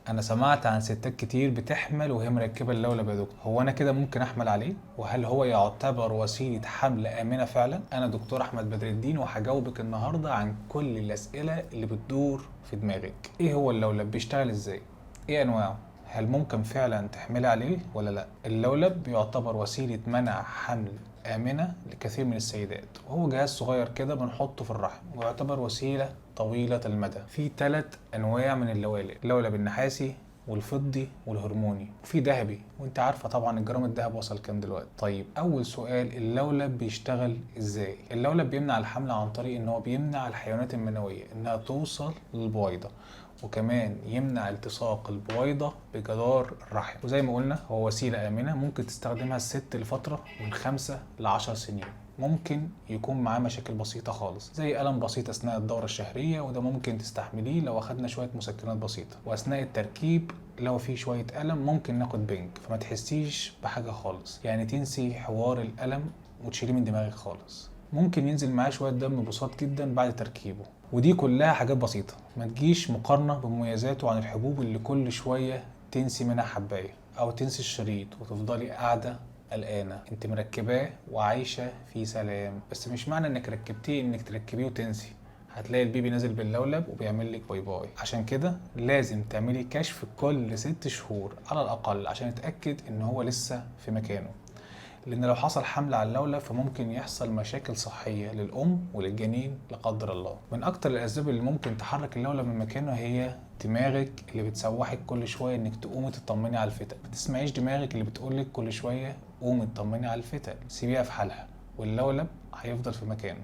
انا سمعت عن ستات كتير بتحمل وهي مركبه اللولب يا دكتور، هو انا كده ممكن احمل عليه؟ وهل هو يعتبر وسيله حمل امنه فعلا؟ انا دكتور احمد بدر الدين وهجاوبك النهارده عن كل الاسئله اللي بتدور في دماغك. ايه هو اللولب؟ بيشتغل ازاي؟ ايه انواعه؟ هل ممكن فعلا تحملي عليه ولا لا؟ اللولب بيعتبر وسيله منع حمل آمنة لكثير من السيدات، وهو جهاز صغير كده بنحطه في الرحم، ويعتبر وسيلة طويلة المدى. في 3 أنواع من اللوالب: اللولب النحاسي والفضي والهرموني، وفي ذهبي، وانت عارفه طبعا الجرام الذهب وصل كام دلوقتي. طيب اول سؤال، اللولب بيشتغل ازاي؟ اللولب بيمنع الحمل عن طريق ان هو بيمنع الحيوانات المنويه انها توصل للبويضه، وكمان يمنع التصاق البويضة بجدار الرحم. وزي ما قلنا هو وسيلة آمنة ممكن تستخدمها الست لفترة من 5 ل10 سنين. ممكن يكون معاه مشاكل بسيطة خالص زي ألم بسيط أثناء الدورة الشهرية، وده ممكن تستحمليه لو أخدنا شوية مسكنات بسيطة. وأثناء التركيب لو في شوية ألم ممكن ناخد بنج، فما تحسيش بحاجة خالص، يعني تنسي حوار الألم وتشيليه من دماغك خالص. ممكن ينزل معاه شوية دم بساط جدا بعد تركيبه، ودي كلها حاجات بسيطة، ما تجيش مقارنة بمميزاته عن الحبوب اللي كل شوية تنسي منها حباية أو تنسي الشريط وتفضلي قاعدة قلقانة. انت مركباه وعايشة في سلام، بس مش معنى انك ركبتيه انك تركبيه وتنسي. هتلاقي البيبي نازل باللولب وبيعمل لك باي باي. عشان كده لازم تعملي كشف كل 6 شهور على الأقل عشان اتأكد ان هو لسه في مكانه، لأن لو حصل حمل على اللولب فممكن يحصل مشاكل صحية للأم وللجنين لا قدر الله. من أكتر الأسباب اللي ممكن تحرك اللولب من مكانه هي دماغك اللي بتسوحك كل شوية إنك تقومي تطمني على الفتى. ما تسمعيش دماغك اللي بتقولك كل شوية قومي اطمني على الفتى، سيبيها في حالها واللولب هيفضل في مكانه.